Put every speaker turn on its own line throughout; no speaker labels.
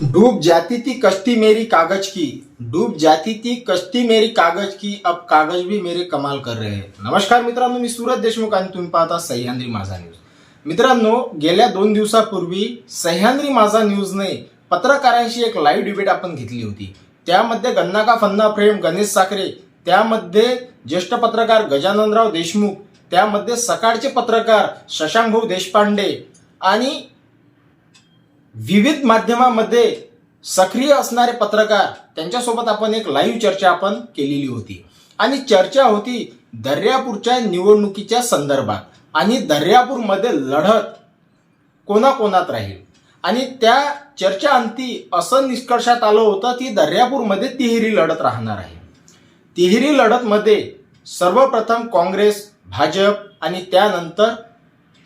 डूब जाती थी कश्ती मेरी कागज की, डूब जाती थी कश्ती मेरी कागज की, अब कागज भी मेरे कमाल कर रहे हैं. नमस्कार मित्रांनो, मी सूरज देशमुख आणि तुम्ही पाहता सह्याद्री माझा न्यूज. मित्रांनो, गेल्या 2 दिवसापूर्वी सह्याद्री माझा न्यूजने पत्रकारांशी एक लाईव्ह डिबेट आपण घेतली होती. त्यामध्ये गन्ना का फन्ना प्रेम गणेश साखरे, त्यामध्ये ज्येष्ठ पत्रकार गजाननराव देशमुख, त्यामध्ये सकाळचे पत्रकार शशांकभाऊ देशपांडे आणि विविध माध्यमांमध्ये सक्रिय असणारे पत्रकार, त्यांच्यासोबत आपण एक लाईव्ह चर्चा आपण केलेली होती. आणि चर्चा होती दर्यापूरच्या निवडणुकीच्या संदर्भात आणि दर्यापूरमध्ये लढत कोणाकोणात राहील. आणि त्या चर्चाअंती असं निष्कर्षात आलं होतं की दर्यापूरमध्ये तिहेरी लढत राहणार आहे. तिहेरी लढतमध्ये सर्वप्रथम काँग्रेस, भाजप आणि त्यानंतर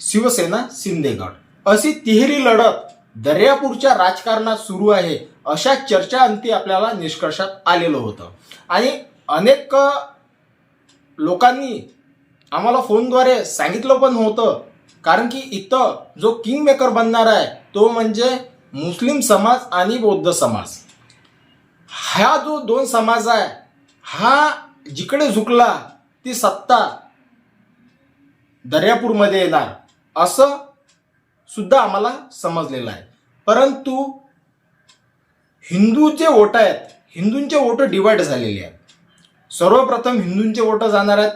शिवसेना, शिंदेगड अशी तिहेरी लढत दर्यापूरच्या राजकारणात सुरू आहे, अशा चर्चाअंती आपल्याला निष्कर्षात आलेलं होतं. आणि अनेक लोकांनी आम्हाला फोनद्वारे सांगितलं पण होतं, कारण की इथं जो किंग मेकर बनणार आहे तो म्हणजे मुस्लिम समाज आणि बौद्ध समाज. हा जो 2 समाज आहे, हा जिकडे झुकला ती सत्ता दर्यापूरमध्ये येणार असं सुद्धा आम्हाला समजलेलं आहे. परंतु हिंदूचे वोट आहेत, हिंदूंचे वोट डिवाइड झालेले आहेत. सर्वप्रथम हिंदूंचे वोट जाणार आहेत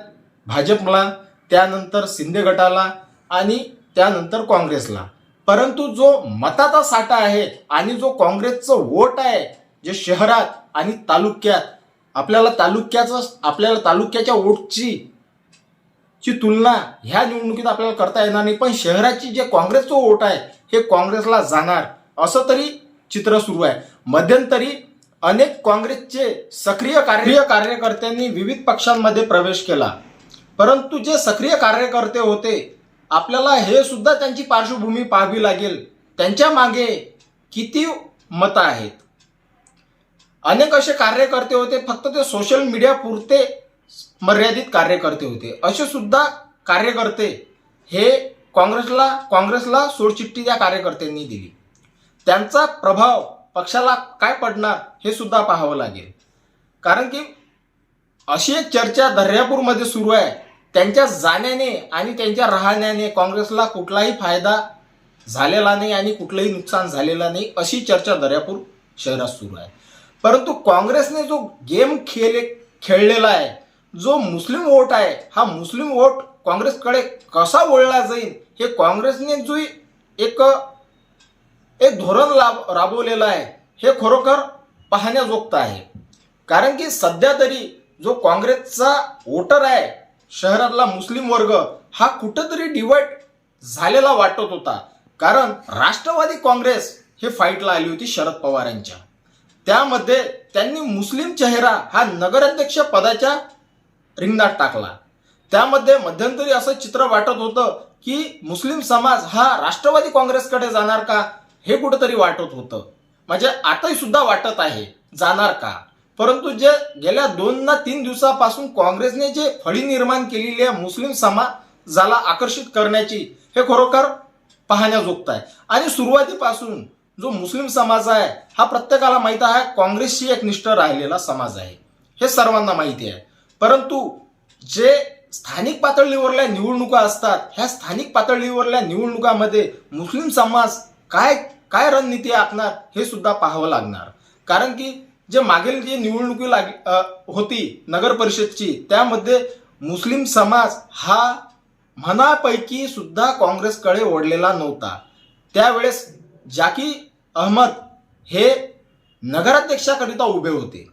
भाजपला, त्यानंतर शिंदे गटाला आणि त्यानंतर काँग्रेसला. परंतु जो मताचा साठा आहे आणि जो काँग्रेसचं वोट आहे, जे शहरात आणि तालुक्यात, आपल्याला तालुक्याच्या वोटची तुलना ह्या निवडणुकीत आपल्याला करता येणार नाही. पण शहराची जे काँग्रेसचं वोट आहे हे काँग्रेसला जाणार असं तरी चित्र सुरू आहे. मध्यंतरी अनेक काँग्रेसचे सक्रिय कार्यकर्त्यांनी विविध पक्षांमध्ये प्रवेश केला. परंतु जे सक्रिय कार्यकर्ते होते, आपल्याला हे सुद्धा त्यांची पार्श्वभूमी पाहावी लागेल, त्यांच्या मागे किती मतं आहेत. अनेक असे कार्यकर्ते होते, फक्त ते सोशल मीडिया पुरते मर्यादित कार्यकर्ते होते. असे सुद्धा कार्यकर्ते हे काँग्रेसला सोडचिठ्ठी त्या कार्यकर्त्यांनी दिली. त्यांचा प्रभाव पक्षाला काय पडणार हे सुद्धा पाहावं लागेल. कारण की अशी एक चर्चा दर्यापूरमध्ये सुरू आहे, त्यांच्या जाण्याने आणि त्यांच्या राहण्याने काँग्रेसला कुठलाही फायदा झालेला नाही आणि कुठलंही नुकसान झालेलं नाही, अशी चर्चा दर्यापूर शहरात सुरू आहे. परंतु काँग्रेसने जो गेम खेळलेला आहे, जो मुस्लिम वोट आहे, हा मुस्लिम वोट काँग्रेसकडे कसा वळला जाईल हे काँग्रेसने जो एक धोरण राबवलेलं आहे हे खरोखर पाहण्याजोगतं आहे. कारण की सध्या तरी जो काँग्रेसचा वोटर आहे शहरातला मुस्लिम वर्ग, हा कुठंतरी डिवाइड झालेला वाटत होता. कारण राष्ट्रवादी काँग्रेस हे फाईटला आली होती शरद पवारांच्या. त्यामध्ये त्यांनी मुस्लिम चेहरा हा नगराध्यक्ष पदाच्या रिंगणात टाकला. त्यामध्ये मध्यंतरी असं चित्र वाटत होतं की मुस्लिम समाज हा राष्ट्रवादी काँग्रेसकडे जाणार का हे कुठंतरी वाटत होतं. म्हणजे आताही सुद्धा वाटत आहे जाणार का. परंतु जे गेल्या 2 ना 3 दिवसापासून काँग्रेसने जे फळी निर्माण केलेली आहे मुस्लिम समाजाला आकर्षित करण्याची, हे खरोखर पाहण्याजोगतं आहे. आणि सुरुवातीपासून जो मुस्लिम समाज आहे हा प्रत्येकाला माहिती आहे काँग्रेसशी एकनिष्ठ राहिलेला समाज आहे, हे सर्वांना माहिती आहे. परंतु जे स्थानिक पातळीवरल्या निवडणुका असतात, ह्या स्थानिक पातळीवरल्या निवडणुकामध्ये मुस्लिम समाज काय रणनीती आखणार हे सुद्धा पाहावं लागणार. कारण की जे मागील जी निवडणुकी होती नगर परिषदची, त्यामध्ये मुस्लिम समाज हा मनापैकी सुद्धा काँग्रेसकडे ओढलेला नव्हता. त्यावेळेस जाकी अहमद हे नगराध्यक्षाकरिता उभे होते.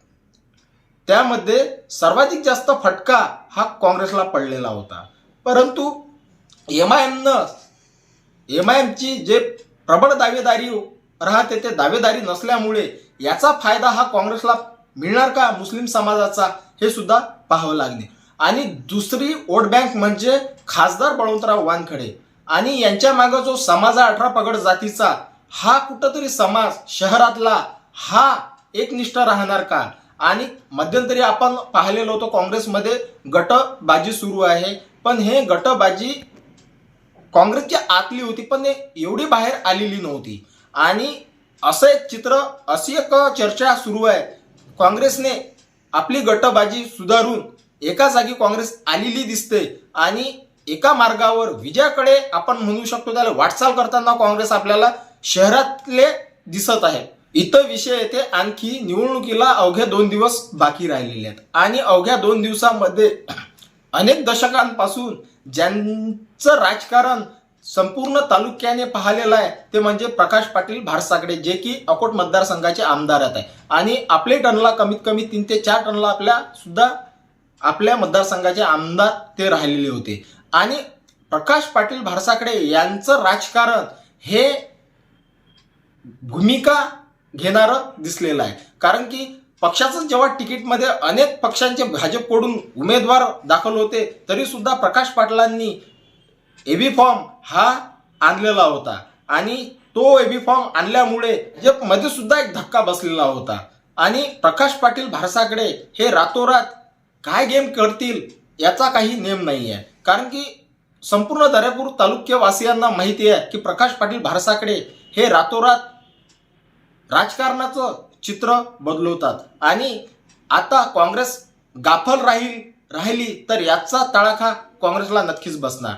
त्यामध्ये सर्वाधिक जास्त फटका हा काँग्रेसला पडलेला होता. परंतु एमआयएमची जे प्रबळ दावेदारी राहते, ते दावेदारी नसल्यामुळे याचा फायदा हा काँग्रेसला मिळणार का मुस्लिम समाजाचा, हे सुद्धा पाहावं लागणे. आणि दुसरी वोट बँक म्हणजे खासदार बळवंतराव वानखडे आणि यांच्या मागे जो समाज 18 पगड जातीचा, हा कुठंतरी समाज शहरातला हा एकनिष्ठ राहणार का. आणि मध्यंतरी आपण पाहिलेलं होतं काँग्रेसमध्ये गटबाजी सुरू आहे, पण हे गटबाजी काँग्रेसच्या आतली होती, पण एवढी बाहेर आलेली नव्हती. आणि असं एक चित्र, अशी एक चर्चा सुरू आहे. काँग्रेसने आपली गटबाजी सुधारून एका जागी काँग्रेस आलेली दिसते आणि एका मार्गावर विजयाकडे आपण म्हणू शकतो त्याला वाटचाल करताना काँग्रेस आपल्याला शहरातले दिसत आहे. इथं विषय येते आणखी निवडणुकीला अवघ्या 2 दिवस बाकी राहिलेले आहेत आणि अवघ्या 2 दिवसामध्ये अनेक दशकांपासून ज्यांचं राजकारण संपूर्ण तालुक्याने पाहिलेलं आहे ते म्हणजे प्रकाश पाटील भारसाकडे, जे की अकोट मतदारसंघाचे आमदार आहेत आणि आपले टनला कमीत कमी 3 ते 4 टनला आपल्या मतदारसंघाचे आमदार ते राहिलेले होते. आणि प्रकाश पाटील भारसाकडे यांचं राजकारण हे भूमिका घेणारं दिसलेलं आहे. कारण की पक्षाचं जेव्हा तिकीटमध्ये अनेक पक्षांचे भाजपकडून उमेदवार दाखल होते तरी सुद्धा प्रकाश पाटलांनी एबी फॉर्म हा आणलेला होता आणि तो एबी फॉर्म आणल्यामुळे भाजपमध्ये सुद्धा एक धक्का बसलेला होता. आणि प्रकाश पाटील भारसाकडे हे रातोरात काय गेम करतील याचा काही नेम नाही आहे. कारण की संपूर्ण दर्यापूर तालुक्यवासियांना माहिती आहे की प्रकाश पाटील भारसाकडे हे रातोरात राजकारणाचं चित्र बदलवतात आणि आता काँग्रेस गाफल राहिली तर याचा तडाखा काँग्रेसला नक्कीच बसणार.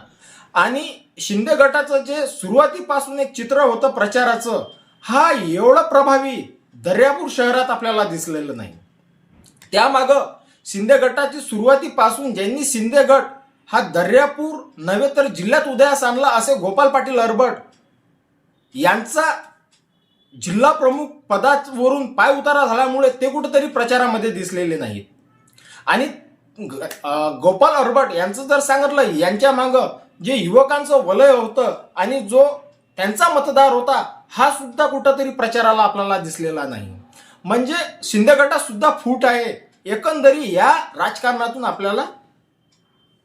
आणि शिंदे गटाचं जे सुरुवातीपासून एक चित्र होतं प्रचाराचं, हा एवढं प्रभावी दर्यापूर शहरात आपल्याला दिसलेलं नाही. त्यामागं शिंदे गटाची सुरुवातीपासून ज्यांनी शिंदे गट हा दर्यापूर नव्हे तर जिल्ह्यात उदयास आणला असे गोपाल पाटील अरबट यांचा जिल्हा प्रमुख पदावरून पाय उतारा झाल्यामुळे ते कुठेतरी प्रचारामध्ये दिसलेले नाहीत. आणि गोपाल अरबट यांचं जर सांगितलं, यांच्या मागं जे युवकांचं वलय होतं आणि जो त्यांचा मतदार होता हा सुद्धा कुठंतरी प्रचाराला आपल्याला दिसलेला नाही. म्हणजे शिंदे गटात सुद्धा फूट आहे. एकंदरी या राजकारणातून आपल्याला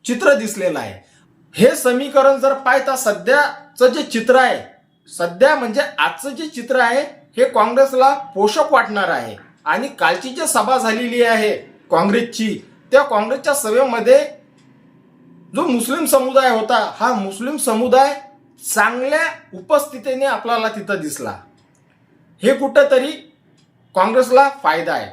चित्र दिसलेलं आहे. हे समीकरण जर पाहता सध्याचं जे चित्र आहे, सध्या म्हणजे आजचं जे चित्र आहे हे काँग्रेसला पोषक वाटणार आहे. आणि कालची जी सभा झालेली आहे काँग्रेसची, त्या काँग्रेसच्या सभेमध्ये जो मुस्लिम समुदाय होता हा मुस्लिम समुदाय चांगल्या उपस्थितीने आपल्याला तिथं दिसला. हे कुठंतरी काँग्रेसला फायदा आहे.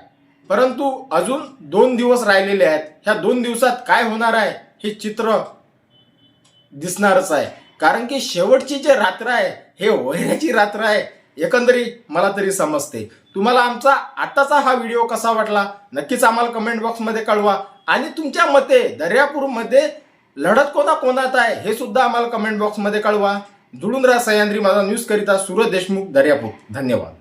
परंतु अजून 2 दिवस राहिलेले आहेत. ह्या 2 दिवसात काय होणार आहे हे चित्र दिसणारच आहे. कारण की शेवटची जे रात्र आहे हे वैराची रात्र आहे, एकंदरीत मला तरी समजते. तुम्हाला आमचा आताचा हा व्हिडिओ कसा वाटला नक्कीच आम्हाला कमेंट बॉक्समध्ये कळवा. आणि तुमच्या मते दर्यापूरमध्ये लढत कोणाकोणात आहे हे सुद्धा आम्हाला कमेंट बॉक्समध्ये कळवा. जुळून राहा सह्याद्री माझा न्यूज करिता. सूरज देशमुख, दर्यापूर. धन्यवाद.